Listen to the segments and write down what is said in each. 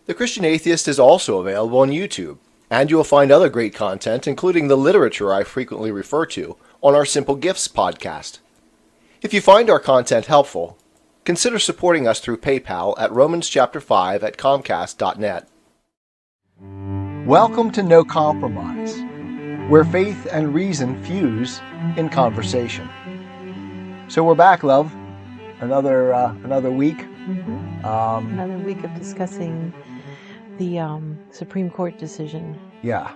The Christian Atheist is also available on YouTube, and you will find other great content, including the literature I frequently refer to, on our Simple Gifts podcast. If you find our content helpful, consider supporting us through PayPal at romanschapter5@comcast.net. Welcome to No Compromise, where faith and reason fuse in conversation. So we're back, love. Another week. Another week of discussing the Supreme Court decision. Yeah.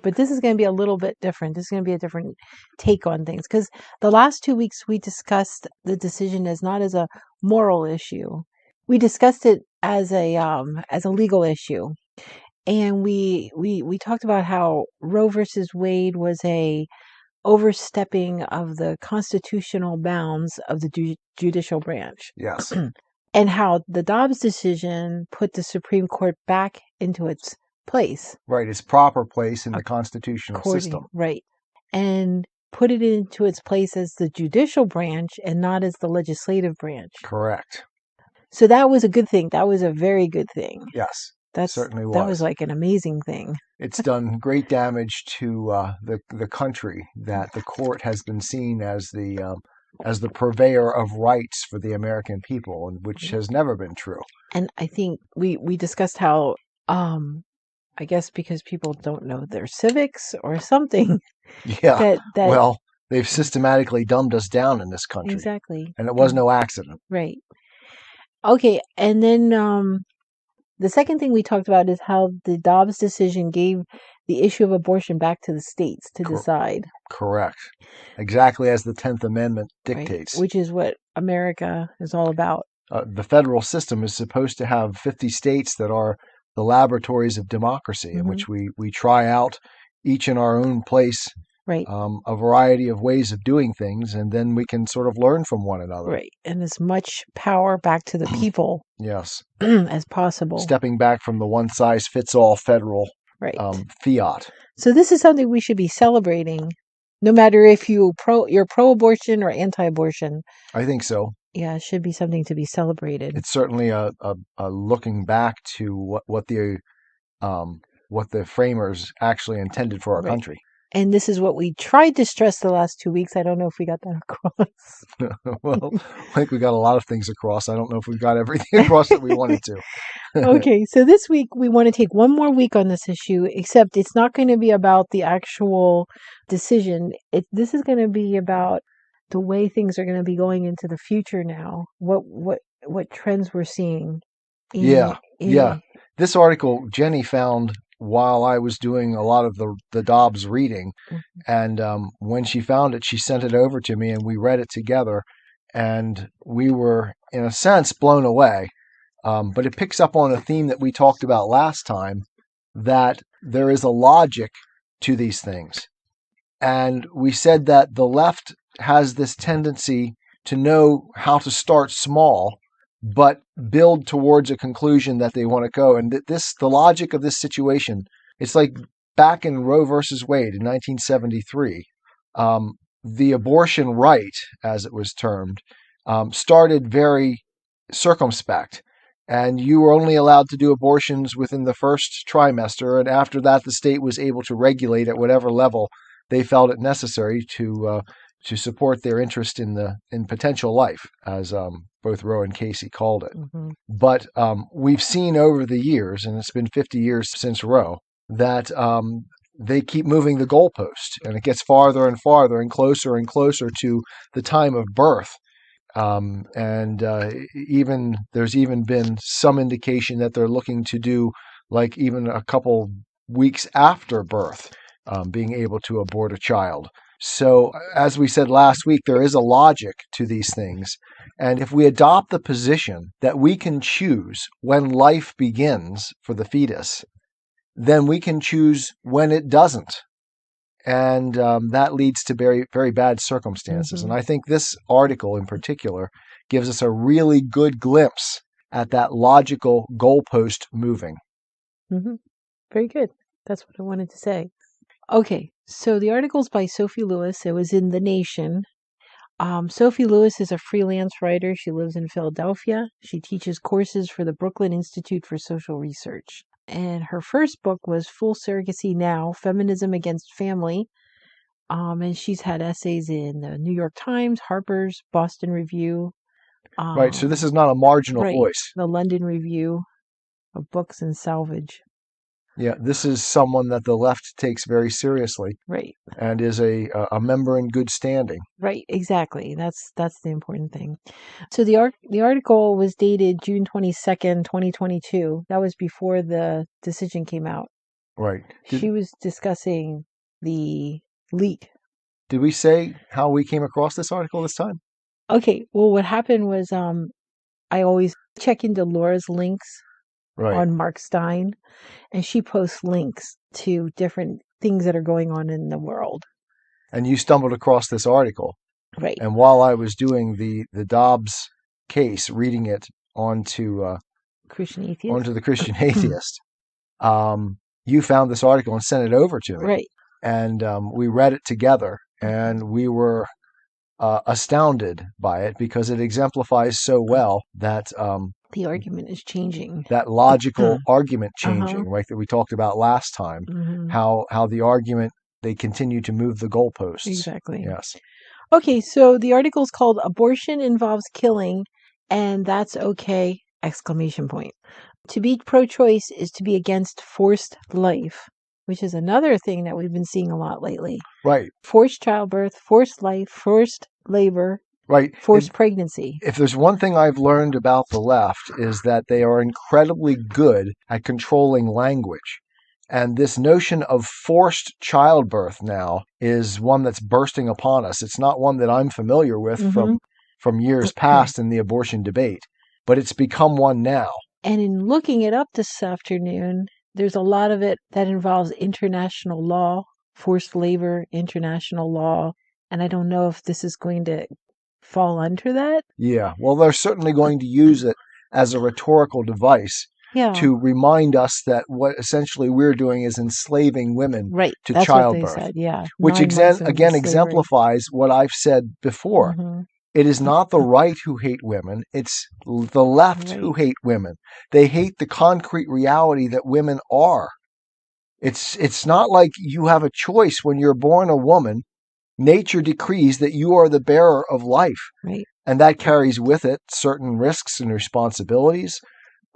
But this is going to be a little bit different. This is going to be a different take on things, because the last 2 weeks we discussed the decision as not as a moral issue. We discussed it as a legal issue, and we talked about how Roe versus Wade was a overstepping of the constitutional bounds of the judicial branch. Yes. And how the Dobbs decision put the Supreme Court back into its place. Right, its proper place in the constitutional system. Right. And put it into its place as the judicial branch and not as the legislative branch. Correct. So that was a good thing. That was a very good thing. Yes, certainly was. That was like an amazing thing. It's done great damage to the country that the court has been seen as the purveyor of rights for the American people, which has never been true. And I think we discussed how, I guess because people don't know their civics or something. Yeah, well, they've systematically dumbed us down in this country. Exactly. And it was no accident. Right. Okay, and then the second thing we talked about is how the Dobbs decision gave the issue of abortion back to the states to decide. Correct. Exactly as the 10th Amendment dictates. Right, which is what America is all about. The federal system is supposed to have 50 states that are the laboratories of democracy, in which we try out, each in our own place, right, a variety of ways of doing things, and then we can sort of learn from one another. Right, and as much power back to the people yes, as possible. Stepping back from the one-size-fits-all federal fiat. So this is something we should be celebrating, no matter if you're pro-abortion or anti-abortion. I think so. Yeah, it should be something to be celebrated. It's certainly a looking back to what the framers actually intended for our country. And this is what we tried to stress the last 2 weeks. I don't know if we got that across. Well, I think we got a lot of things across. I don't know if we got everything across that we wanted to. Okay, so this week we want to take one more week on this issue, except it's not going to be about the actual decision. This is going to be about the way things are going to be going into the future now. What trends we're seeing. Yeah. This article Jenny found while I was doing a lot of the Dobbs reading. And when she found it, she sent it over to me and we read it together. And we were, in a sense, blown away. But it picks up on a theme that we talked about last time, that there is a logic to these things. And we said that the left has this tendency to know how to start small, but build towards a conclusion that they want to go. And the logic of this situation, it's like back in Roe versus Wade in 1973, the abortion right, as it was termed, started very circumspect. And you were only allowed to do abortions within the first trimester. And after that, the state was able to regulate at whatever level they felt it necessary to support their interest in potential life, as both Roe and Casey called it. But we've seen over the years, and it's been 50 years since Roe, that they keep moving the goalpost, and it gets farther and farther and closer to the time of birth. There's even been some indication that they're looking to do, like even a couple weeks after birth, being able to abort a child. So, as we said last week, there is a logic to these things. And if we adopt the position that we can choose when life begins for the fetus, then we can choose when it doesn't. And that leads to very, very bad circumstances. And I think this article in particular gives us a really good glimpse at that logical goalpost moving. Very good. That's what I wanted to say. Okay, so the article's by Sophie Lewis. It was in The Nation. Sophie Lewis is a freelance writer. She lives in Philadelphia. She teaches courses for the Brooklyn Institute for Social Research. And her first book was Full Surrogacy Now, Feminism Against Family. And she's had essays in the New York Times, Harper's, Boston Review. Right, so this is not a marginal right, voice. The London Review of Books and Salvage. Yeah, this is someone that the left takes very seriously. Right. And is a member in good standing. Right, exactly. That's the important thing. So the article was dated June 22nd, 2022. That was before the decision came out. Right. She was discussing the leak. Did we say how we came across this article this time? Okay, well, what happened was I always check into Laura's links on Mark Stein, and she posts links to different things that are going on in the world. And you stumbled across this article. Right. And while I was doing the Dobbs case, reading it onto the Christian Atheist, you found this article and sent it over to me. Right. And we read it together, and we were astounded by it because it exemplifies so well that the argument is changing. That logical argument changing, right, that we talked about last time, how the argument, they continue to move the goalposts. Exactly. Yes. Okay, so the article is called Abortion Involves Killing, and That's Okay! ! To be pro-choice is to be against forced life, which is another thing that we've been seeing a lot lately. Right. Forced childbirth, forced life, forced labor, right. Forced pregnancy. If there's one thing I've learned about the left is that they are incredibly good at controlling language. And this notion of forced childbirth now is one that's bursting upon us. It's not one that I'm familiar with from years past in the abortion debate, but it's become one now. And in looking it up this afternoon, there's a lot of it that involves international law, forced labor, international law. And I don't know if this is going to fall under that. Yeah, well, they're certainly going to use it as a rhetorical device to remind us that what essentially we're doing is enslaving women to That's childbirth. What they said, yeah. Which again exemplifies what I've said before. It is not the right who hate women, it's the left who hate women. They hate the concrete reality that women are. It's not like you have a choice when you're born a woman. Nature decrees that you are the bearer of life. Right. And that carries with it certain risks and responsibilities.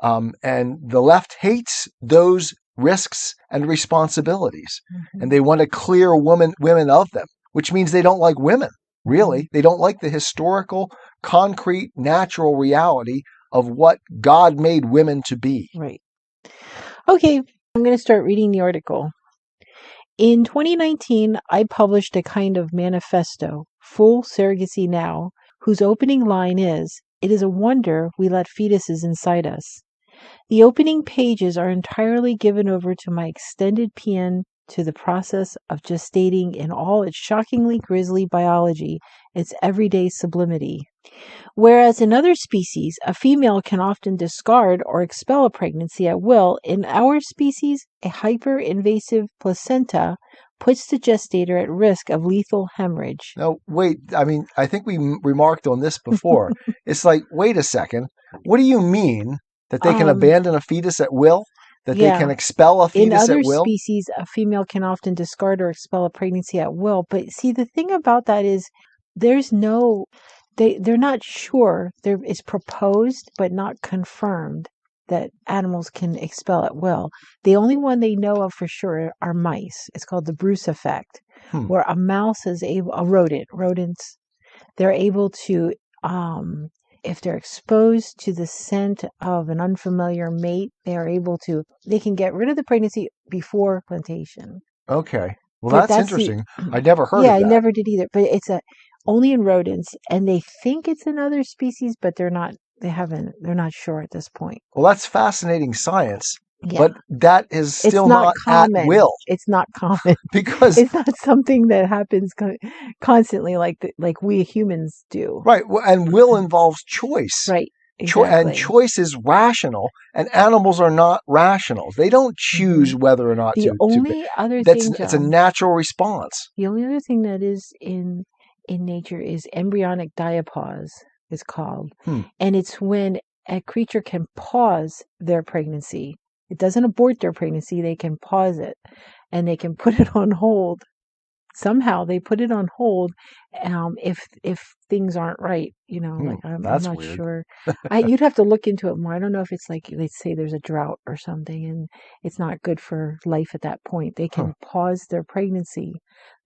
And the left hates those risks and responsibilities. And they want to clear women of them, which means they don't like women, really. They don't like the historical, concrete, natural reality of what God made women to be. Right. Okay, I'm going to start reading the article. In 2019, I published a kind of manifesto, Full Surrogacy Now, whose opening line is, "It is a wonder we let fetuses inside us." The opening pages are entirely given over to my extended paean to the process of gestating in all its shockingly grisly biology, its everyday sublimity. Whereas in other species, a female can often discard or expel a pregnancy at will, in our species, a hyper-invasive placenta puts the gestator at risk of lethal hemorrhage. No, wait, I think we remarked on this before. It's like, wait a second, what do you mean that they can abandon a fetus at will? That they can expel a fetus at will? In other species, a female can often discard or expel a pregnancy at will. But see, the thing about that is there's no... They're not sure. It's proposed, but not confirmed that animals can expel at will. The only one they know of for sure are mice. It's called the Bruce effect, where a mouse is able, rodents, they're able to, if they're exposed to the scent of an unfamiliar mate, they can get rid of the pregnancy before plantation. Okay. Well, that's interesting. I never heard of that. Yeah, I never did either. But it's only in rodents, and they think it's in other species, but they're not sure at this point. Well, that's fascinating science, but that is still not common. At will. It's not common because it's not something that happens constantly like we humans do. Right, and will involves choice. Right. Exactly. And choice is rational, and animals are not rational. They don't choose whether or not It's a natural response. The only other thing that is in in nature is embryonic diapause, it's called. And it's when a creature can pause their pregnancy. It doesn't abort their pregnancy, they can pause it. And they can put it on hold. Somehow they put it on hold if things aren't right, like I'm not weird. sure. You'd have to look into it more. I don't know if it's like they say there's a drought or something and it's not good for life at that point. They can pause their pregnancy.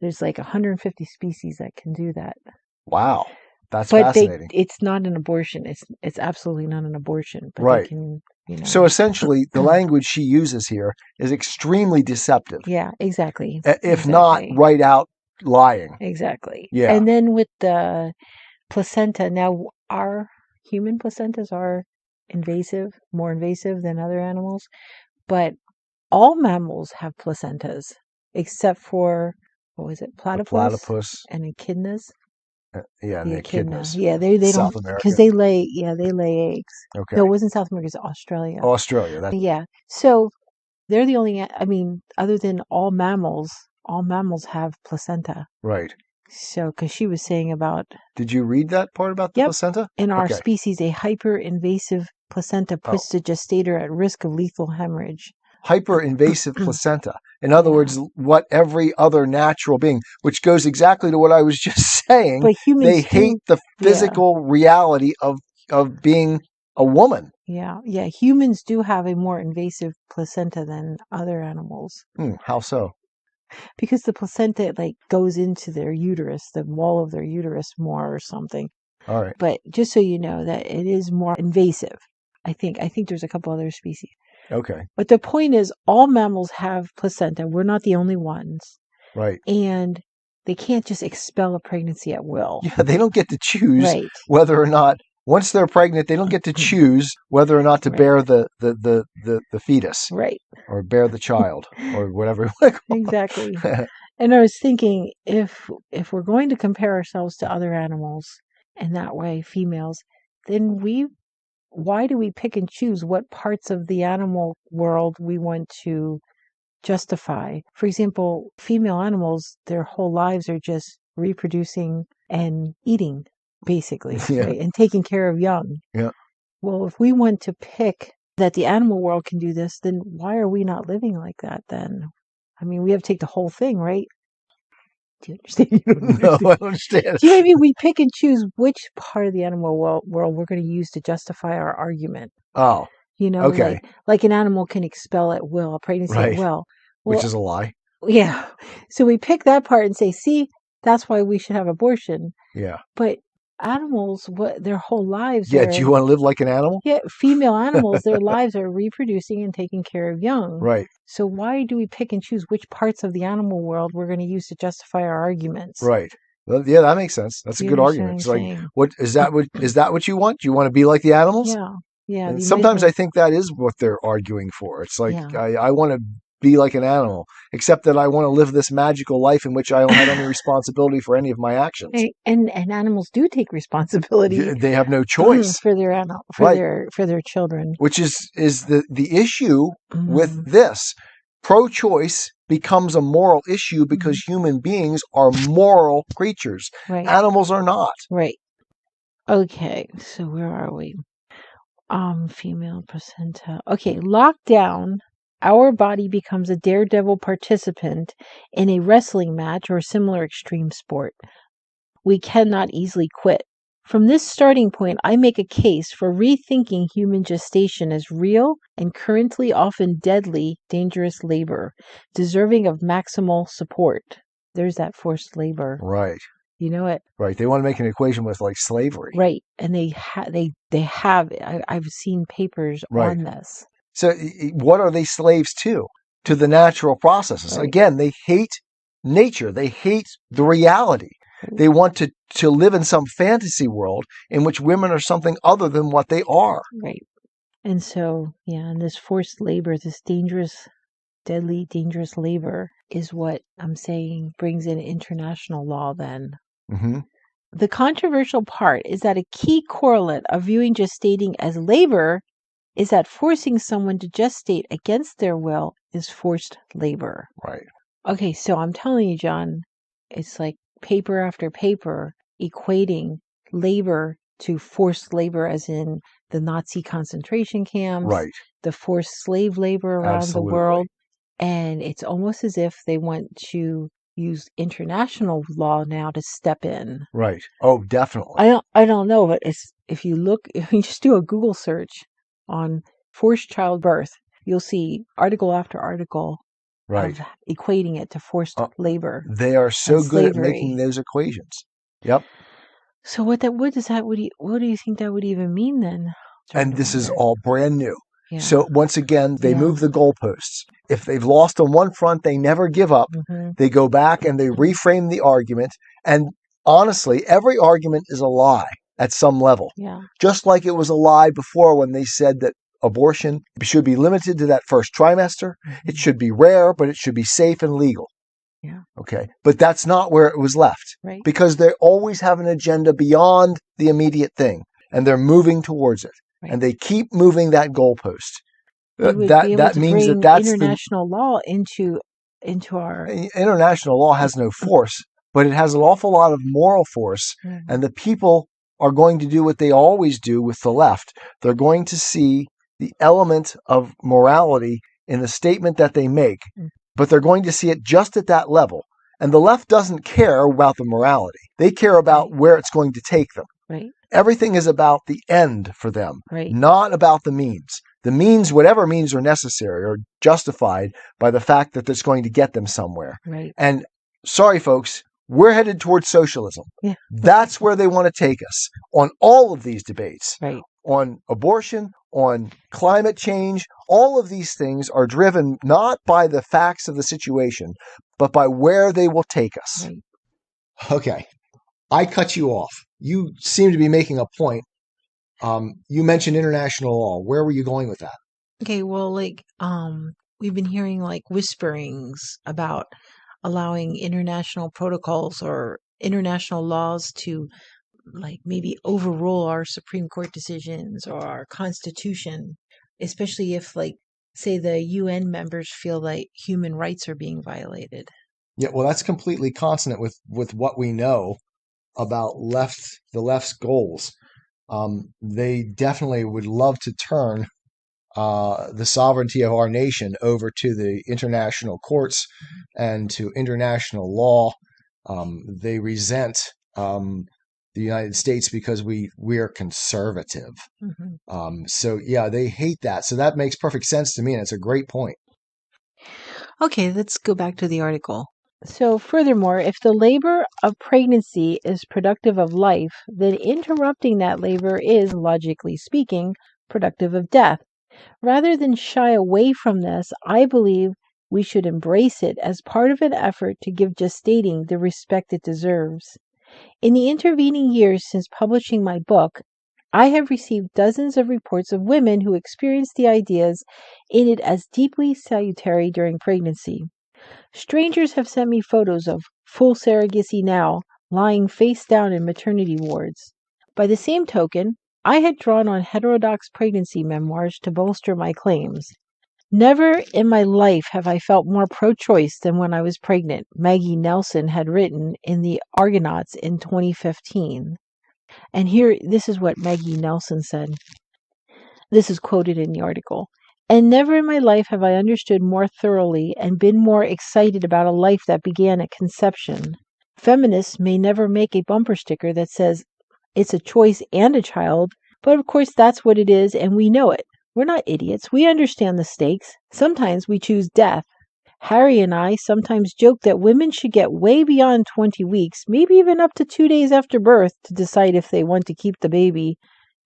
There's like 150 species that can do that. Wow. That's fascinating. It's not an abortion. It's absolutely not an abortion. But right. They can, So essentially, the language she uses here is extremely deceptive. Yeah, exactly. If not right out lying. Exactly. Yeah. And then with the placenta, now our human placentas are more invasive than other animals, but all mammals have placentas except for, what was it, platypus and echidnas. Yeah, and the echidnas. Yeah, they South don't, America. because they lay eggs. Okay. No, it wasn't South America, it's Australia. Australia. Yeah. So they're the only, other than all mammals have placenta. Right. So, because she was saying about... Did you read that part about the placenta? In our species, a hyper-invasive placenta puts the gestator at risk of lethal hemorrhage. Hyper-invasive placenta. In other words, what every other natural being, which goes exactly to what I was just saying, but they hate the physical reality of being a woman. Yeah. Humans do have a more invasive placenta than other animals. How so? Because the placenta goes into their uterus, the wall of their uterus more or something. All right. But just so you know that it is more invasive. I think there's a couple other species. Okay. But the point is, all mammals have placenta. We're not the only ones. Right. And they can't just expel a pregnancy at will. Yeah, they don't get to choose whether or not, once they're pregnant, they don't get to choose whether or not to bear the fetus. Right. Or bear the child, or whatever you want to call Exactly. And I was thinking, if we're going to compare ourselves to other animals, and that way females, then why do we pick and choose what parts of the animal world we want to justify? For example, female animals, their whole lives are just reproducing and eating, basically, right? And taking care of young. Yeah. Well, if we want to pick that the animal world can do this, then why are we not living like that then? We have to take the whole thing, right? Do you understand? No, I don't understand. Do you know what I mean? We pick and choose which part of the animal world we're going to use to justify our argument. Oh, okay. Like an animal can expel at will, a pregnancy at will. Which is a lie. Yeah. So we pick that part and say, see, that's why we should have abortion. Yeah. But animals, their whole lives do you want to live like an animal? Yeah, female animals, their lives are reproducing and taking care of young. Right. So why do we pick and choose which parts of the animal world we're going to use to justify our arguments? Right. Well, yeah, that makes sense. That's a good argument. It's like, what is that what you want? Do you want to be like the animals? Yeah. Yeah. And sometimes I think that is what they're arguing for. It's like, I want to be like an animal, except that I want to live this magical life in which I don't have any responsibility for any of my actions. And animals do take responsibility. They have no choice for their for their children. Which is the issue with this. Pro-choice becomes a moral issue because human beings are moral creatures. Right. Animals are not. Right. Okay, so where are we? Female placenta. Okay, lockdown. Our body becomes a daredevil participant in a wrestling match or similar extreme sport. We cannot easily quit. From this starting point, I make a case for rethinking human gestation as real and currently often deadly, dangerous labor, deserving of maximal support. There's that forced labor. Right. You know it. Right. They want to make an equation with slavery. Right. And they have. I've seen papers on this. So what are they slaves to? To the natural processes. Right. Again, they hate nature. They hate the reality. They want to live in some fantasy world in which women are something other than what they are. Right. And so, and this forced labor, this dangerous, deadly, dangerous labor is what I'm saying brings in international law then. Mm-hmm. The controversial part is that a key correlate of viewing gestating as labor is that forcing someone to gestate against their will is forced labor. Right. Okay, so I'm telling you, John, it's like paper after paper equating labor to forced labor, as in the Nazi concentration camps, Right. the forced slave labor around the world. And it's almost as if they want to use international law now to step in. Right. Oh, definitely. I don't know, but if you just do a Google search on forced childbirth, you'll see article after article Right. of equating it to forced labor. They are so good at making those equations. Yep. So what do you think that would even mean then? And this is all brand new. Yeah. So once again, they move the goalposts. If they've lost on one front, they never give up. Mm-hmm. They go back and they reframe the argument. And honestly, every argument is a lie at some level. Yeah. Just like it was a lie before when they said that abortion should be limited to that first trimester. Mm-hmm. It should be rare, but it should be safe and legal. Yeah. Okay. But that's not where it was left. Right. Because they always have an agenda beyond the immediate thing. And they're moving towards it. Right. And they keep moving that goalpost. That means that that's international law into our international law has no force, but it has an awful lot of moral force. Mm-hmm. And the people are going to do what they always do with the left. They're going to see the element of morality in the statement that they make, but they're going to see it just at that level. And the left doesn't care about the morality. They care about where it's going to take them. Right. Everything is about the end for them, not about the means. The means, whatever means are necessary, are justified by the fact that it's going to get them somewhere. Right. And sorry, folks, we're headed towards socialism. Yeah. That's where they want to take us on all of these debates. Right. On abortion, on climate change, all of these things are driven not by the facts of the situation, but by where they will take us. Right. Okay. I cut you off. You seem to be making a point. You mentioned international law. Where were you going with that? Okay, well, we've been hearing whisperings about allowing international protocols or international laws to maybe overrule our Supreme Court decisions or our Constitution, especially if say the UN members feel like human rights are being violated. Yeah, well, that's completely consonant with what we know about the left's goals. They definitely would love to turn the sovereignty of our nation over to the international courts and to international law. They resent the United States because we're conservative. Mm-hmm. So yeah, they hate that. So that makes perfect sense to me, and it's a great point. Okay, let's go back to the article. So furthermore, if the labor of pregnancy is productive of life, then interrupting that labor is, logically speaking, productive of death. Rather than shy away from this, I believe we should embrace it as part of an effort to give gestating the respect it deserves. In the intervening years since publishing my book, I have received dozens of reports of women who experienced the ideas in it as deeply salutary during pregnancy. Strangers have sent me photos of full surrogacy now, lying face down in maternity wards. By the same token, I had drawn on heterodox pregnancy memoirs to bolster my claims. Never in my life have I felt more pro-choice than when I was pregnant, Maggie Nelson had written in the Argonauts in 2015. And here, this is what Maggie Nelson said. This is quoted in the article. And never in my life have I understood more thoroughly and been more excited about a life that began at conception. Feminists may never make a bumper sticker that says it's a choice and a child, but of course that's what it is and we know it. We're not idiots. We understand the stakes. Sometimes we choose death. Harry and I sometimes joke that women should get way beyond 20 weeks, maybe even up to 2 days after birth, to decide if they want to keep the baby.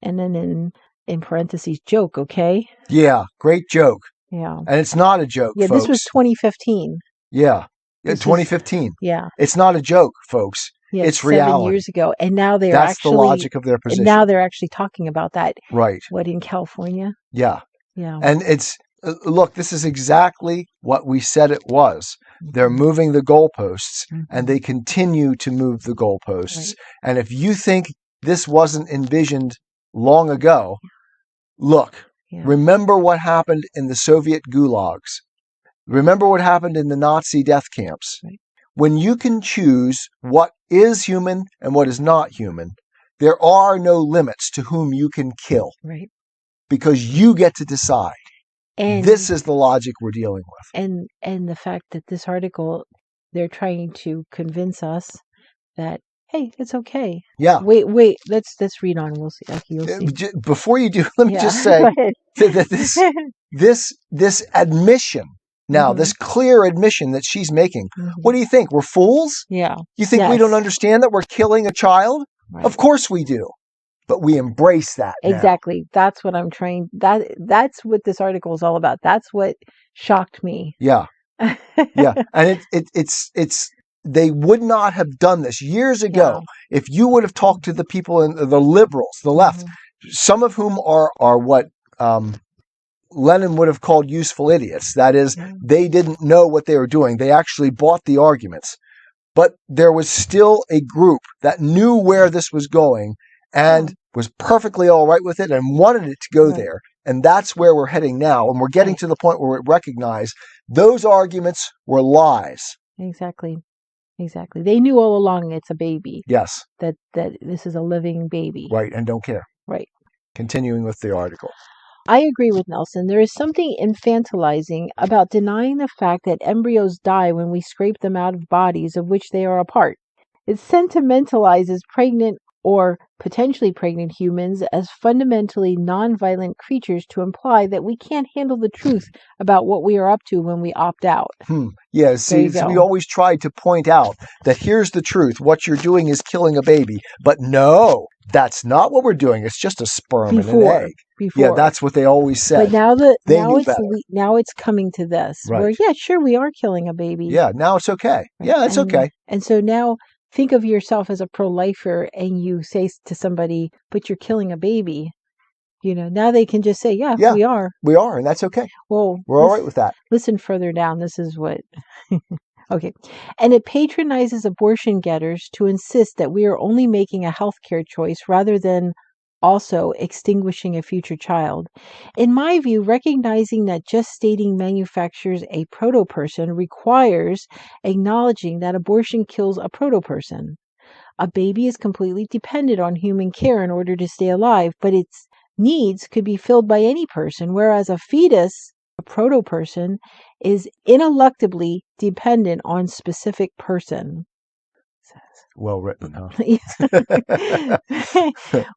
And then in parentheses, joke, okay? Yeah, great joke. Yeah. And it's not a joke, folks. This was 2015. Yeah, 2015. Yeah. It's not a joke, folks. Yeah, it's reality. 7 years ago. And now That's the logic of their position. And now they're actually talking about that. Right. What, in California? Yeah. Yeah. And it's, look, this is exactly what we said it was. They're moving the goalposts, and they continue to move the goalposts. Right. And if you think this wasn't envisioned long ago, look, remember what happened in the Soviet gulags. Remember what happened in the Nazi death camps. Right. when you can choose what is human and what is not human, there are no limits to whom you can kill. Right. Because you get to decide. And this is the logic we're dealing with. And the fact that this article, they're trying to convince us that, hey, it's okay. Yeah. Wait. Let's read on. We'll see. Okay, you'll see. Before you do, let me just say that this admission, now this clear admission that she's making. What do you think? We're fools? Yeah. You think we don't understand that we're killing a child? Right. Of course we do. But we embrace that now. Exactly. That's what I'm trying. That's what this article is all about. That's what shocked me. Yeah. Yeah. And it's they would not have done this years ago if you would have talked to the people in the liberals, the left, some of whom are what Lenin would have called useful idiots. That is, they didn't know what they were doing. They actually bought the arguments. But there was still a group that knew where this was going and was perfectly all right with it and wanted it to go there. And that's where we're heading now. And we're getting to the point where we recognize those arguments were lies. Exactly. They knew all along it's a baby. Yes. That this is a living baby. Right. And don't care. Right. Continuing with the article. I agree with Nelson. There is something infantilizing about denying the fact that embryos die when we scrape them out of bodies of which they are a part. It sentimentalizes pregnant or potentially pregnant humans as fundamentally non-violent creatures to imply that we can't handle the truth about what we are up to when we opt out. Yeah, see, we always tried to point out that here's the truth. What you're doing is killing a baby. But no, that's not what we're doing. It's just a sperm and an egg. Yeah, that's what they always said. But now it's coming to this. Where, sure, we are killing a baby. Yeah, now it's okay. Yeah, it's okay. And so now think of yourself as a pro-lifer and you say to somebody, but you're killing a baby. Now they can just say, yeah, we are. We are, and that's okay. Well, we're all right with that. Listen further down. This is what... Okay. And it patronizes abortion getters to insist that we are only making a healthcare choice rather than also extinguishing a future child. In my view, recognizing that just stating manufactures a proto-person requires acknowledging that abortion kills a proto-person. A baby is completely dependent on human care in order to stay alive, but its needs could be filled by any person, whereas a fetus, a proto-person, is ineluctably dependent on specific person. Well written, huh?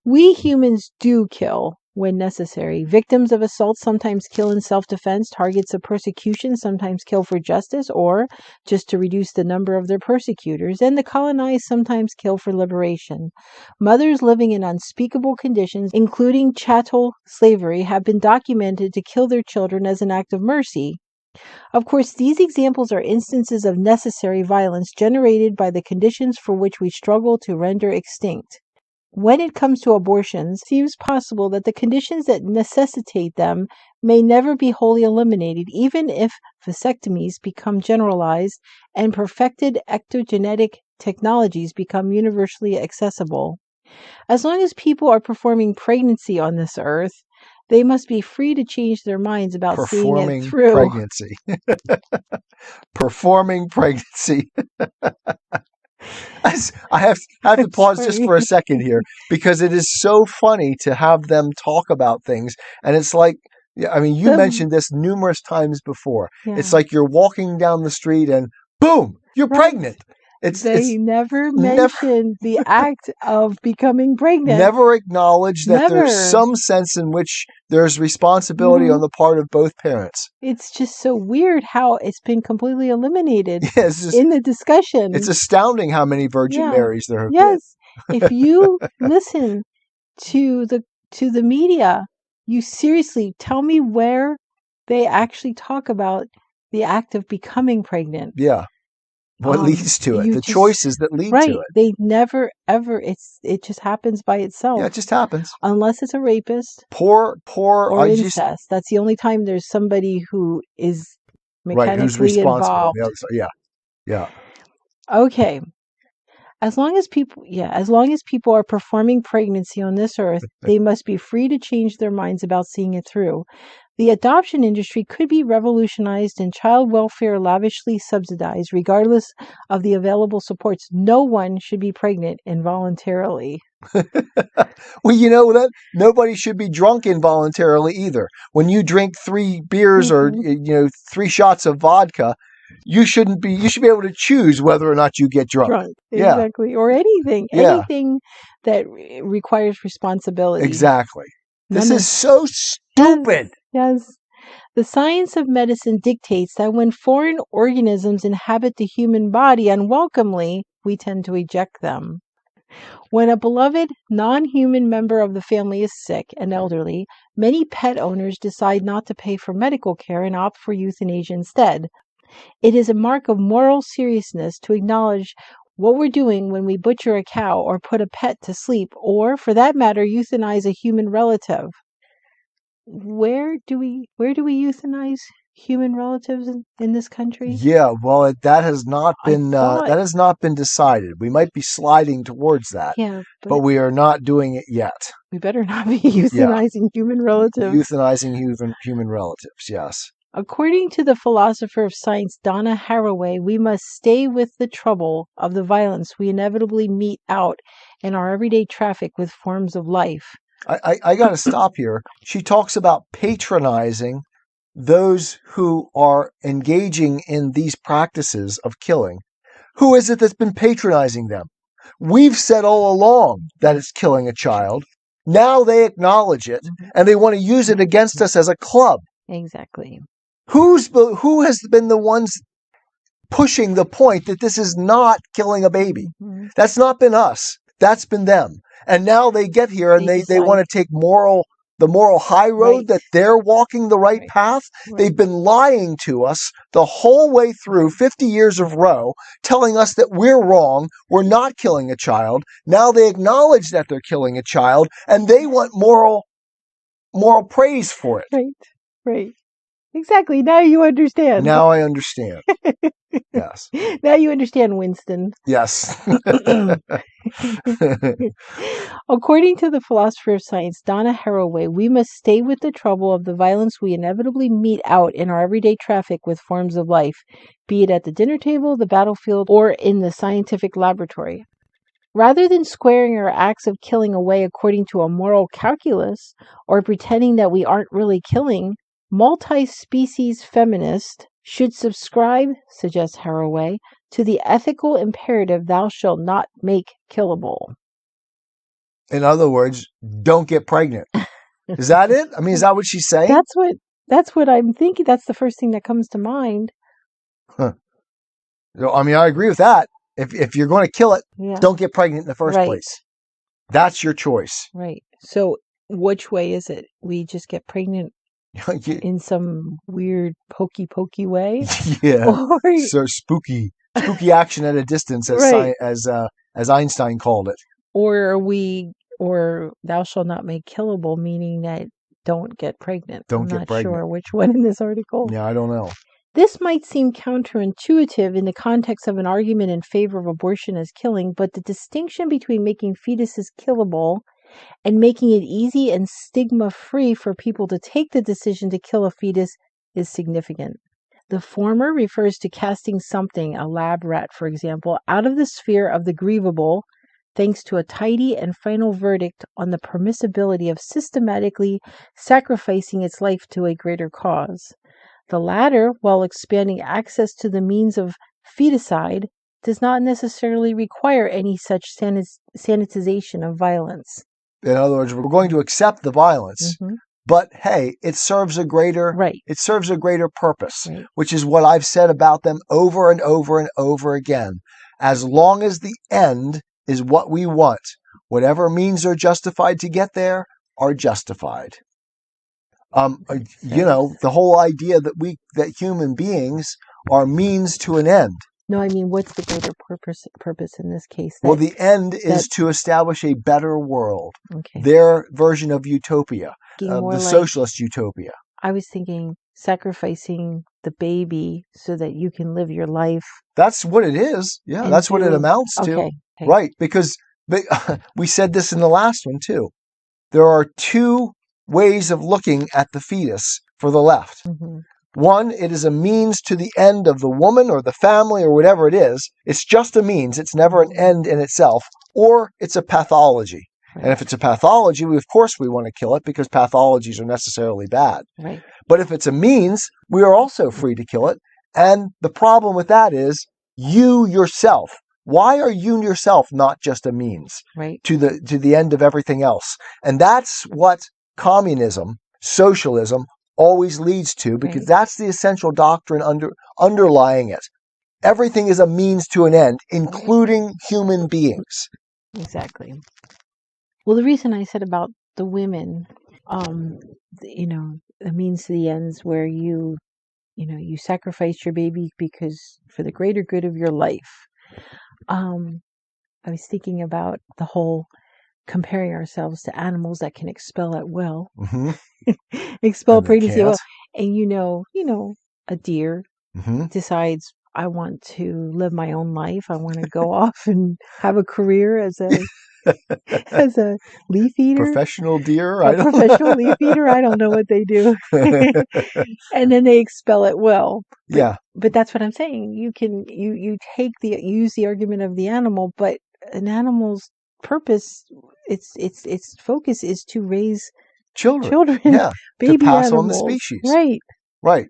We humans do kill when necessary. Victims of assault sometimes kill in self-defense. Targets of persecution sometimes kill for justice or just to reduce the number of their persecutors. And the colonized sometimes kill for liberation. Mothers living in unspeakable conditions, including chattel slavery, have been documented to kill their children as an act of mercy. Of course, these examples are instances of necessary violence generated by the conditions for which we struggle to render extinct. When it comes to abortions, it seems possible that the conditions that necessitate them may never be wholly eliminated, even if vasectomies become generalized and perfected ectogenetic technologies become universally accessible. As long as people are performing pregnancy on this earth, they must be free to change their minds about seeing it through. Pregnancy. Performing pregnancy. I have to pause just for a second here because it is so funny to have them talk about things. And it's like, I mean, you mentioned this numerous times before. Yeah. It's like you're walking down the street and boom, you're pregnant. They never mentioned the act of becoming pregnant. Never acknowledge that there's some sense in which there's responsibility on the part of both parents. It's just so weird how it's been completely eliminated in the discussion. It's astounding how many Virgin Marys there have been. Yes. If you listen to the media, you seriously tell me where they actually talk about the act of becoming pregnant. Yeah. What leads to it? The choices that lead to it. They never, ever, it just happens by itself. Yeah, it just happens. Unless it's a rapist. Or incest. That's the only time there's somebody who is mechanically who's responsible. involved. Yeah. Okay. As long as people are performing pregnancy on this earth, they must be free to change their minds about seeing it through. The adoption industry could be revolutionized and child welfare lavishly subsidized, regardless of the available supports. No one should be pregnant involuntarily. Well, you know that nobody should be drunk involuntarily either. When you drink 3 beers or 3 shots of vodka, you should be able to choose whether or not you get drunk. Exactly. Yeah. Or anything that requires responsibility. Exactly. This is so stupid. Yes. The science of medicine dictates that when foreign organisms inhabit the human body unwelcomely, we tend to eject them. When a beloved non-human member of the family is sick and elderly, many pet owners decide not to pay for medical care and opt for euthanasia instead. It is a mark of moral seriousness to acknowledge what we're doing when we butcher a cow or put a pet to sleep, or, for that matter, euthanize a human relative. Where do we euthanize human relatives in this country? Yeah, well, that has not been decided. We might be sliding towards that. Yeah, but we are not doing it yet. We better not be euthanizing human relatives. Euthanizing human relatives, yes. According to the philosopher of science Donna Haraway, we must stay with the trouble of the violence we inevitably mete out in our everyday traffic with forms of life. I got to stop here. She talks about patronizing those who are engaging in these practices of killing. Who is it that's been patronizing them? We've said all along that it's killing a child. Now they acknowledge it, and they want to use it against us as a club. Exactly. Who has been the ones pushing the point that this is not killing a baby? Mm-hmm. That's not been us. That's been them. And now they get here and they want to take the moral high road, that they're walking the right path. Right. They've been lying to us the whole way through 50 years of Roe, telling us that we're wrong. We're not killing a child. Now they acknowledge that they're killing a child, and they want moral praise for it. Right. Exactly. Now you understand. Now I understand. Yes. Now you understand, Winston. Yes. According to the philosopher of science, Donna Haraway, we must stay with the trouble of the violence we inevitably mete out in our everyday traffic with forms of life, be it at the dinner table, the battlefield, or in the scientific laboratory. Rather than squaring our acts of killing away according to a moral calculus, or pretending that we aren't really killing, multi-species feminists should subscribe, suggests Haraway, to the ethical imperative thou shalt not make killable. In other words, don't get pregnant. Is that it? I mean, is that what she's saying? That's what I'm thinking. That's the first thing that comes to mind. Huh. I mean, I agree with that. If you're going to kill it, don't get pregnant in the first place. That's your choice. Right. So which way is it? We just get pregnant in some weird pokey way? Yeah. So spooky action at a distance, as Einstein called it. Or thou shalt not make killable, meaning that don't get pregnant. I'm not sure which one in this article. Yeah, I don't know. This might seem counterintuitive in the context of an argument in favor of abortion as killing, but the distinction between making fetuses killable and making it easy and stigma-free for people to take the decision to kill a fetus is significant. The former refers to casting something, a lab rat for example, out of the sphere of the grievable, thanks to a tidy and final verdict on the permissibility of systematically sacrificing its life to a greater cause. The latter, while expanding access to the means of feticide, does not necessarily require any such sanitization of violence. In other words, we're going to accept the violence, but hey, it serves a greater purpose, which is what I've said about them over and over and over again. As long as the end is what we want, whatever means are justified to get there are justified. The whole idea that human beings are means to an end. No, I mean, what's the greater purpose in this case? Well, the end is to establish a better world. Okay. Their version of utopia, the socialist utopia. I was thinking sacrificing the baby so that you can live your life. That's what it is. Yeah, that's what it amounts to. Okay. Right, because we said this in the last one too. There are two ways of looking at the fetus for the left. Mm-hmm. One, it is a means to the end of the woman or the family or whatever it is. It's just a means. It's never an end in itself. Or it's a pathology. Right. And if it's a pathology, of course we want to kill it because pathologies are necessarily bad. Right. But if it's a means, we are also free to kill it. And the problem with that is you yourself. Why are you yourself not just a means to the end of everything else? And that's what communism, socialism always leads to, because that's the essential doctrine underlying it. Everything is a means to an end, including human beings. Exactly. Well, the reason I said about the women, a means to the ends where you sacrifice your baby because for the greater good of your life. I was thinking about the whole comparing ourselves to animals that can expel at will, expel pregnancy at will. And a deer decides, I want to live my own life. I want to go off and have a career as a leaf eater, professional deer. Professional leaf eater. I don't know what they do. And then they expel at will. But that's what I'm saying. You can you use the argument of the animal, but an animal's purpose, its focus is to raise children, baby to pass animals. on the species. Right.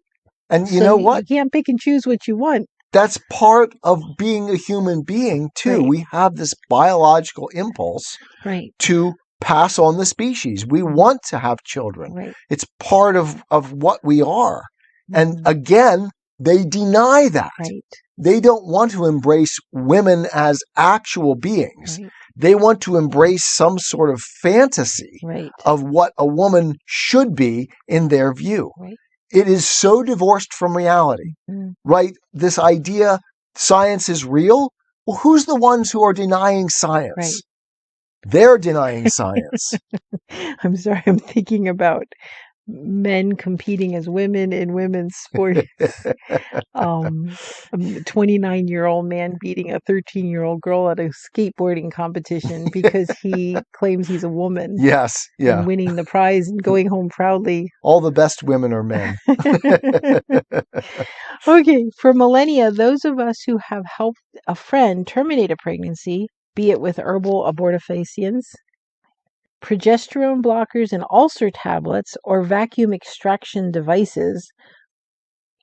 And you know what? You can't pick and choose what you want. That's part of being a human being too. Right. We have this biological impulse to pass on the species. We want to have children. Right. It's part of what we are. And again, they deny that. Right. They don't want to embrace women as actual beings. Right. They want to embrace some sort of fantasy of what a woman should be in their view. Right. It is so divorced from reality, right? This idea science is real. Well, who's the ones who are denying science? Right. They're denying science. I'm sorry. I'm thinking about men competing as women in women's sports. A 29-year-old man beating a 13-year-old girl at a skateboarding competition because he claims he's a woman. Yes, and winning the prize and going home proudly. All the best women are men. Okay, for millennia, those of us who have helped a friend terminate a pregnancy, be it with herbal abortifacients, progesterone blockers and ulcer tablets, or vacuum extraction devices,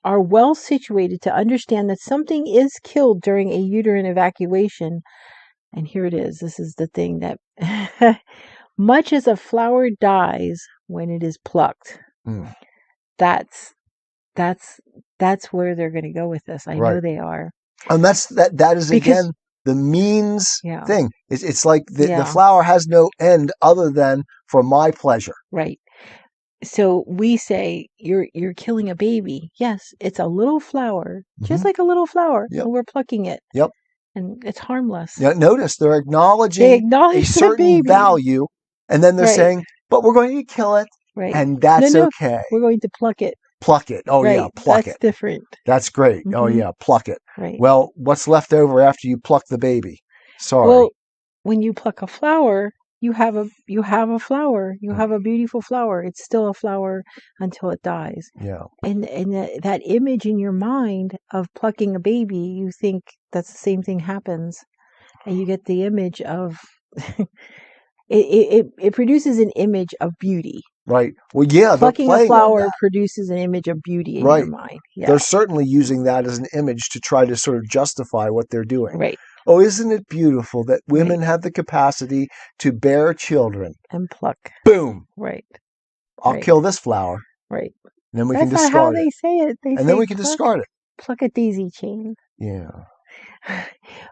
are well situated to understand that something is killed during a uterine evacuation. And here it is. This is the thing that much as a flower dies when it is plucked. That's where they're going to go with this. I know they are. And that is again the means thing. It's like the flower has no end other than for my pleasure. Right. So we say you're killing a baby. Yes, it's a little flower, just like a little flower, and we're plucking it. Yep. And it's harmless. Yeah. Notice they're acknowledging a certain value, and then they're saying, "But we're going to kill it, and that's okay. We're going to pluck it. Pluck it. Oh yeah, pluck it. That's different. That's great. Oh yeah, pluck it. Right. Well, what's left over after you pluck the baby? Sorry. Well, when you pluck a flower, you have a flower. You have a beautiful flower. It's still a flower until it dies. Yeah. And that image in your mind of plucking a baby, you think that's the same thing happens, and you get the image of it produces an image of beauty. Right. Well, yeah. Plucking a flower produces an image of beauty in your mind. Yeah. They're certainly using that as an image to try to sort of justify what they're doing. Right. Oh, isn't it beautiful that women have the capacity to bear children? And pluck. Boom. Right. I'll kill this flower. Right. And then we can discard it. That's not how they say it. And then we can discard it. Pluck a daisy chain. Yeah.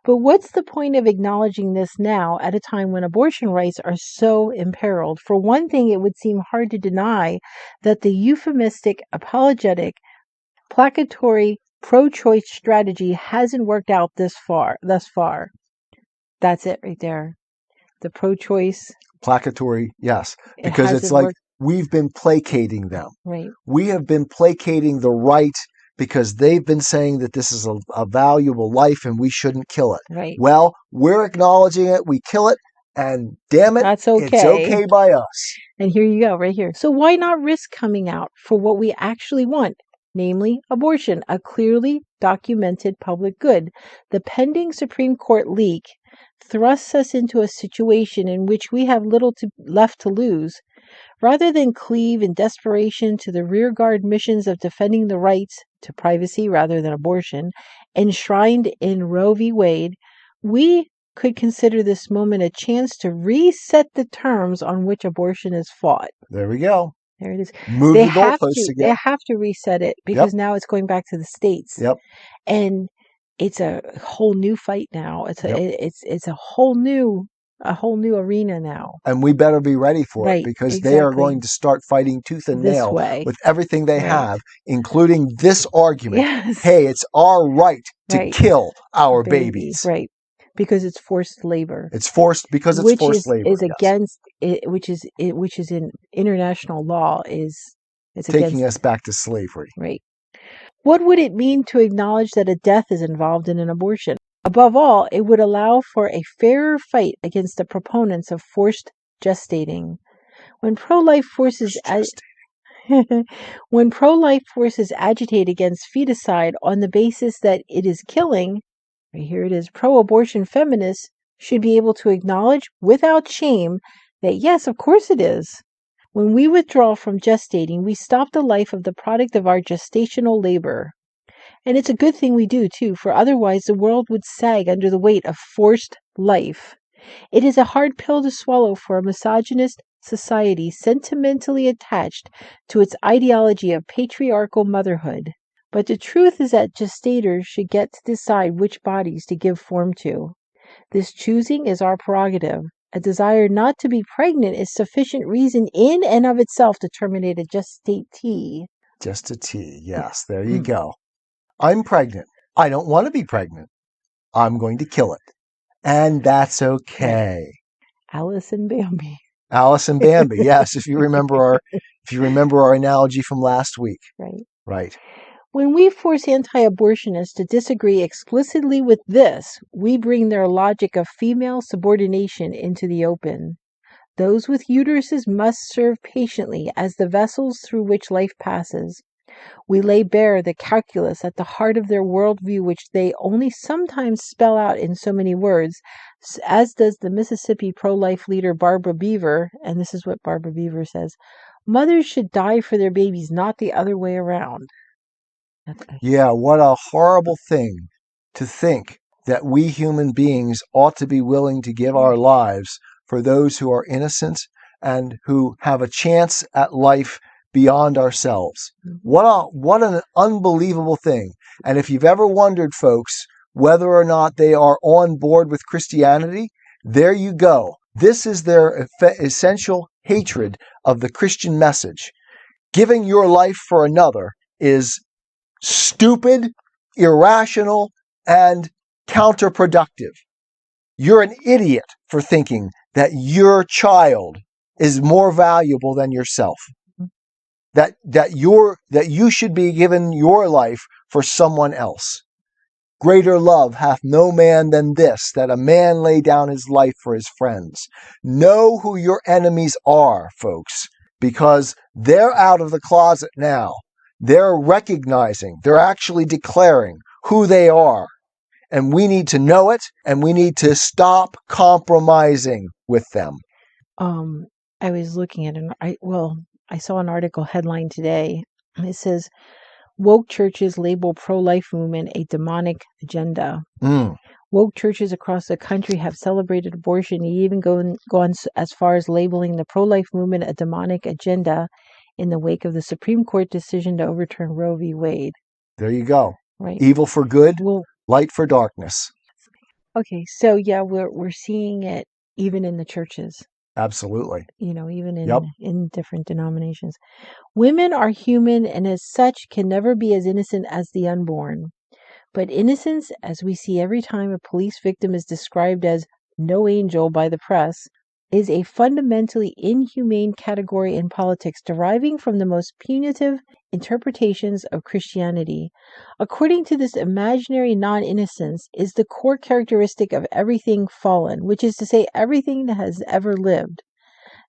But what's the point of acknowledging this now at a time when abortion rights are so imperiled? For one thing, it would seem hard to deny that the euphemistic, apologetic, placatory pro-choice strategy hasn't worked out thus far. That's it right there. The pro-choice. Placatory, yes. Because it's like we've been placating them. Right. We have been placating the right because they've been saying that this is a valuable life and we shouldn't kill it. Right. Well, we're acknowledging it. We kill it. And damn it, That's okay. It's okay by us. And here you go, right here. So why not risk coming out for what we actually want? Namely, abortion, a clearly documented public good. The pending Supreme Court leak thrusts us into a situation in which we have little left to lose. Rather than cleave in desperation to the rearguard missions of defending the rights to privacy rather than abortion, enshrined in Roe v. Wade, we could consider this moment a chance to reset the terms on which abortion is fought. There we go. There it is. Move the goalposts again. They have to reset it because now it's going back to the states. Yep. And it's a whole new fight now. It's a whole new arena now. And we better be ready for it because they are going to start fighting tooth and nail with everything they have, including this argument. Yes. Hey, it's our right to kill our babies. Right. Because it's forced labor. It's forced because it's forced labor. Is against it, which is in international law it's taking us back to slavery. Right. What would it mean to acknowledge that a death is involved in an abortion? Above all, it would allow for a fairer fight against the proponents of forced gestating. When pro-life forces agitate against feticide on the basis that it is killing, right here it is, pro-abortion feminists should be able to acknowledge without shame that yes, of course it is. When we withdraw from gestating, we stop the life of the product of our gestational labor. And it's a good thing we do, too, for otherwise the world would sag under the weight of forced life. It is a hard pill to swallow for a misogynist society sentimentally attached to its ideology of patriarchal motherhood. But the truth is that gestators should get to decide which bodies to give form to. This choosing is our prerogative. A desire not to be pregnant is sufficient reason in and of itself to terminate a gestatee. Gestatee, yes, there you go. I'm pregnant. I don't want to be pregnant. I'm going to kill it. And that's okay. Alice and Bambi. Alice and Bambi, yes, if you remember our analogy from last week. Right. When we force anti-abortionists to disagree explicitly with this, we bring their logic of female subordination into the open. Those with uteruses must serve patiently as the vessels through which life passes. We lay bare the calculus at the heart of their worldview, which they only sometimes spell out in so many words, as does the Mississippi pro-life leader Barbara Beaver, and this is what Barbara Beaver says: mothers should die for their babies, not the other way around. Yeah, what a horrible thing to think that we human beings ought to be willing to give our lives for those who are innocent and who have a chance at life beyond ourselves. What an unbelievable thing. And if you've ever wondered, folks, whether or not they are on board with Christianity, there you go. This is their essential hatred of the Christian message. Giving your life for another is stupid, irrational, and counterproductive. You're an idiot for thinking that your child is more valuable than yourself. That you should be given your life for someone else. Greater love hath no man than this, that a man lay down his life for his friends. Know who your enemies are, folks, because they're out of the closet now. They're recognizing, they're actually declaring who they are. And we need to know it, and we need to stop compromising with them. I was looking at I saw an article headline today. It says, woke churches label pro-life movement a demonic agenda. Woke churches across the country have celebrated abortion, even gone as far as labeling the pro-life movement a demonic agenda in the wake of the Supreme Court decision to overturn Roe v. Wade. There you go. Right. Evil for good, light for darkness. Okay, so yeah, we're seeing it even in the churches. Absolutely. Even in different denominations. Women are human and as such can never be as innocent as the unborn. But innocence, as we see every time a police victim is described as no angel by the press, is a fundamentally inhumane category in politics deriving from the most punitive interpretations of Christianity. According to this imaginary non-innocence is the core characteristic of everything fallen, which is to say everything that has ever lived.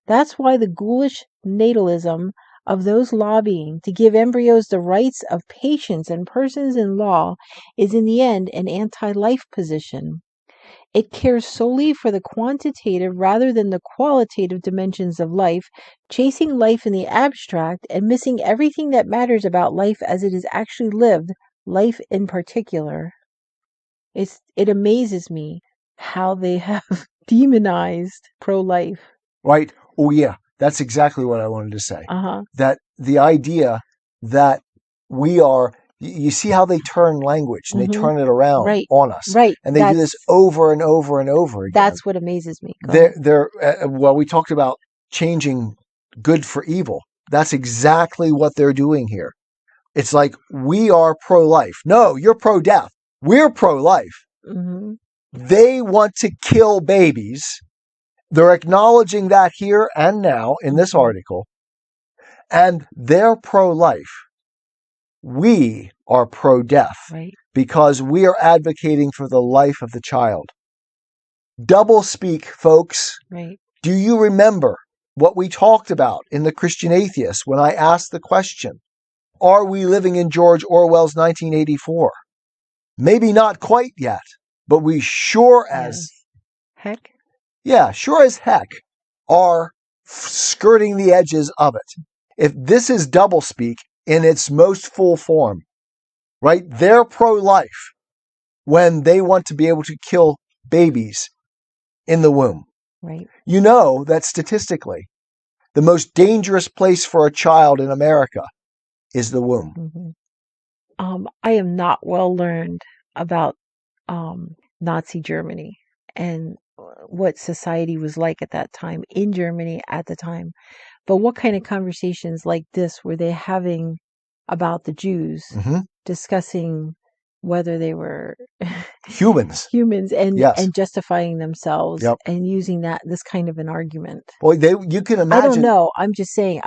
That's why the ghoulish natalism of those lobbying to give embryos the rights of patients and persons in law is in the end an anti-life position. It cares solely for the quantitative rather than the qualitative dimensions of life, chasing life in the abstract and missing everything that matters about life as it is actually lived, life in particular. It amazes me how they have demonized pro-life. Right. Oh, yeah. That's exactly what I wanted to say. Uh-huh. That the idea that we are, you see how they turn language and they turn it around on us. Right. And they do this over and over and over again. That's what amazes me. Well, we talked about changing good for evil. That's exactly what they're doing here. It's like, we are pro-life. No, you're pro-death. We're pro-life. Mm-hmm. They want to kill babies. They're acknowledging that here and now in this article. And they're pro-life. We are pro-death. Right. Because we are advocating for the life of the child. Double speak, folks. Right. Do you remember what we talked about in the Christian Atheist when I asked the question, are we living in George Orwell's 1984? Maybe not quite yet, but we sure as heck. Yeah, sure as heck are skirting the edges of it. If this is doublespeak in its most full form, right? They're pro-life when they want to be able to kill babies in the womb. Right. You know that statistically, the most dangerous place for a child in America is the womb. Mm-hmm. I am not well learned about Nazi Germany and what society was like at that time in Germany at the time. But what kind of conversations like this were they having about the Jews, discussing whether they were humans and justifying themselves and using this kind of an argument? Well, you can imagine. I don't know. I'm just saying.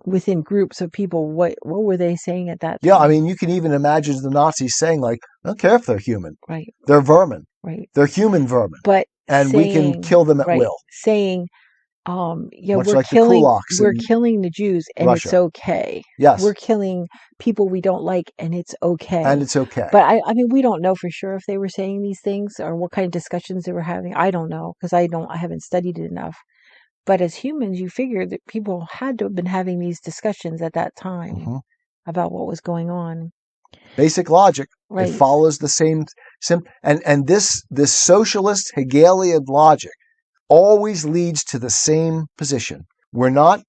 Within groups of people, what were they saying at that time? Yeah, I mean, you can even imagine the Nazis saying, like, I don't care if they're human. Right. They're vermin. Right. They're human vermin. And we can kill them at will. Saying, Much we're like killing the kulaks we're killing the Jews and Russia. It's okay. Yes. We're killing people we don't like and it's okay. And it's okay. But I mean, we don't know for sure if they were saying these things or what kind of discussions they were having. I don't know because I haven't studied it enough. But as humans, you figure that people had to have been having these discussions at that time about what was going on. Basic logic. Right. It follows the same. And this socialist Hegelian logic always leads to the same position. We're not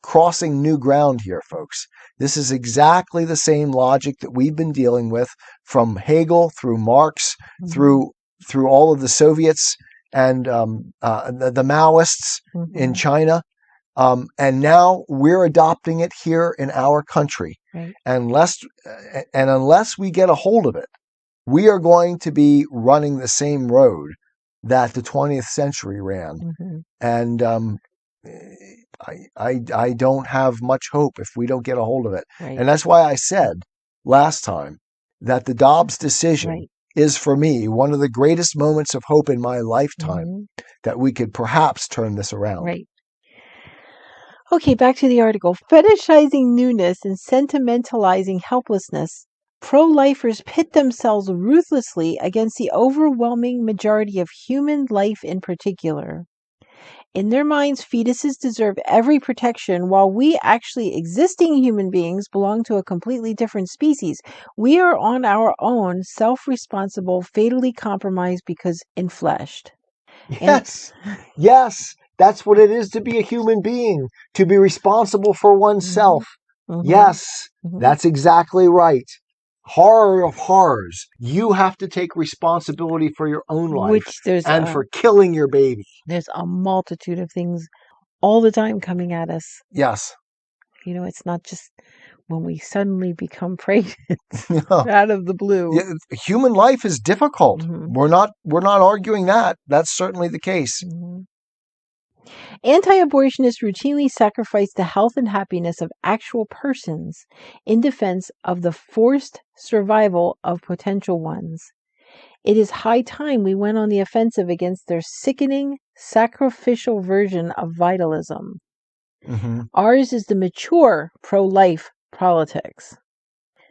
crossing new ground here, folks. This is exactly the same logic that we've been dealing with from Hegel through Marx, through all of the Soviets and the Maoists in China. And now we're adopting it here in our country. Right. Unless we get a hold of it, we are going to be running the same road that the 20th century ran. And I don't have much hope if we don't get a hold of it. Right. And that's why I said last time that the Dobbs decision is for me one of the greatest moments of hope in my lifetime that we could perhaps turn this around. Right. Okay, back to the article. Fetishizing newness and sentimentalizing helplessness, pro-lifers pit themselves ruthlessly against the overwhelming majority of human life in particular. In their minds, fetuses deserve every protection, while we actually existing human beings belong to a completely different species. We are on our own, self-responsible, fatally compromised because enfleshed. Yes. Yes. That's what it is to be a human being, to be responsible for oneself. Yes, that's exactly right. Horror of horrors. You have to take responsibility for your own life for killing your baby. There's a multitude of things all the time coming at us. Yes. It's not just when we suddenly become pregnant out of the blue. Yeah, human life is difficult. We're not arguing that. That's certainly the case. Anti-abortionists routinely sacrifice the health and happiness of actual persons in defense of the forced survival of potential ones. It is high time we went on the offensive against their sickening, sacrificial version of vitalism. Mm-hmm. Ours is the mature pro-life politics.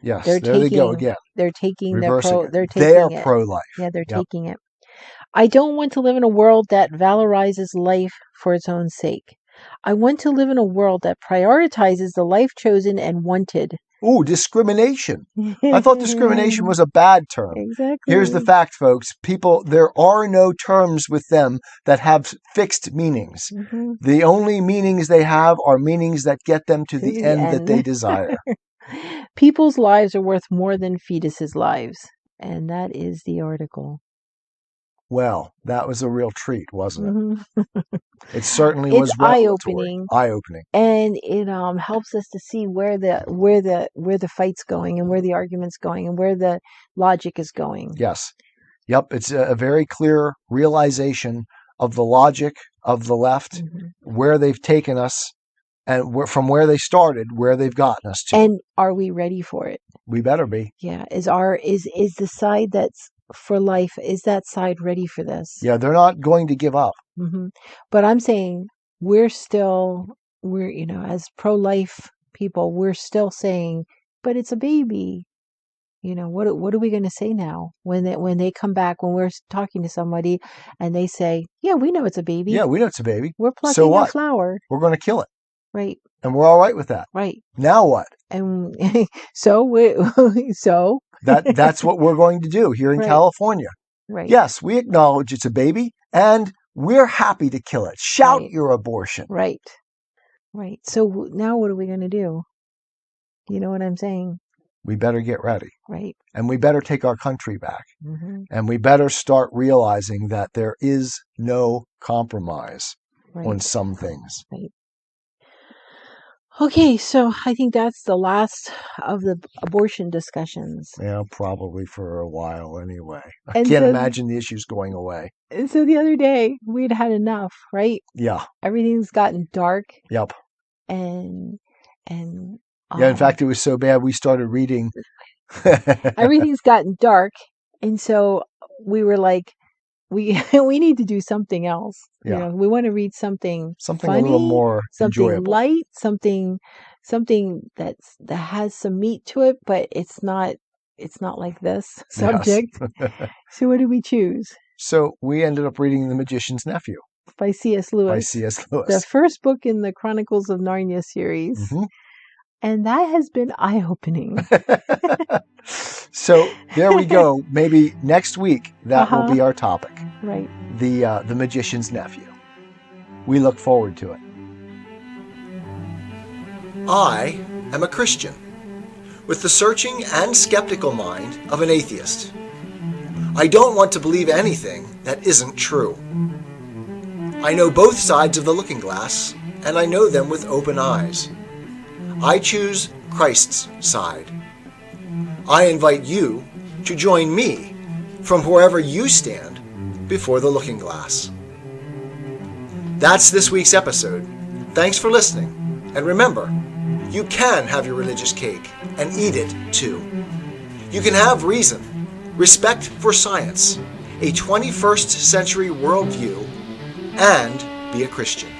Yes, there they go again. They're taking Reversing they're it. taking They're it. pro-life. Yeah, they're taking it. I don't want to live in a world that valorizes life for its own sake. I want to live in a world that prioritizes the life chosen and wanted. Ooh, discrimination. I thought discrimination was a bad term. Exactly. Here's the fact, folks. People, there are no terms with them that have fixed meanings. Mm-hmm. The only meanings they have are meanings that get them to the end that they desire. People's lives are worth more than fetuses' lives. And that is the article. Well, that was a real treat, wasn't it? Mm-hmm. It certainly was eye-opening. Eye-opening. And it helps us to see where the fight's going and where the argument's going and where the logic is going. Yes. Yep, it's a very clear realization of the logic of the left, where they've taken us, and from where they started, where they've gotten us to. And are we ready for it? We better be. Yeah. Is the side that's for life, is that side ready for this? Yeah, they're not going to give up. Mm-hmm. But I'm saying we're as pro-life people, we're still saying, but it's a baby. What are we going to say now when they come back, when we're talking to somebody and they say, yeah, we know it's a baby. Yeah, we know it's a baby. We're plucking a flower. We're going to kill it. Right. And we're all right with that. Right. Now what? And that's what we're going to do here in California. Right. Yes, we acknowledge it's a baby and we're happy to kill it. Shout your abortion. Right. Right. So now what are we going to do? You know what I'm saying? We better get ready. Right. And we better take our country back. Mm-hmm. And we better start realizing that there is no compromise on some things. Right. Okay, so I think that's the last of the abortion discussions. Yeah, probably for a while anyway. I can't imagine the issues going away. And so the other day, we'd had enough, right? Yeah. Everything's gotten dark. Yep. And in fact, it was so bad we started reading. Everything's gotten dark, and so we were like, we need to do something else. Yeah. We want to read something funny, a little more something enjoyable. Light, something that has some meat to it, but it's not like this subject. Yes. So what did we choose? So we ended up reading The Magician's Nephew by C.S. Lewis. The first book in the Chronicles of Narnia series. Mm-hmm. And that has been eye-opening. So there we go. Maybe next week that will be our topic. Right. The Magician's Nephew. We look forward to it. I am a Christian with the searching and skeptical mind of an atheist. I don't want to believe anything that isn't true. I know both sides of the looking glass, and I know them with open eyes. I choose Christ's side. I invite you to join me from wherever you stand before the looking glass. That's this week's episode. Thanks for listening. And remember, you can have your religious cake and eat it too. You can have reason, respect for science, a 21st century worldview, and be a Christian.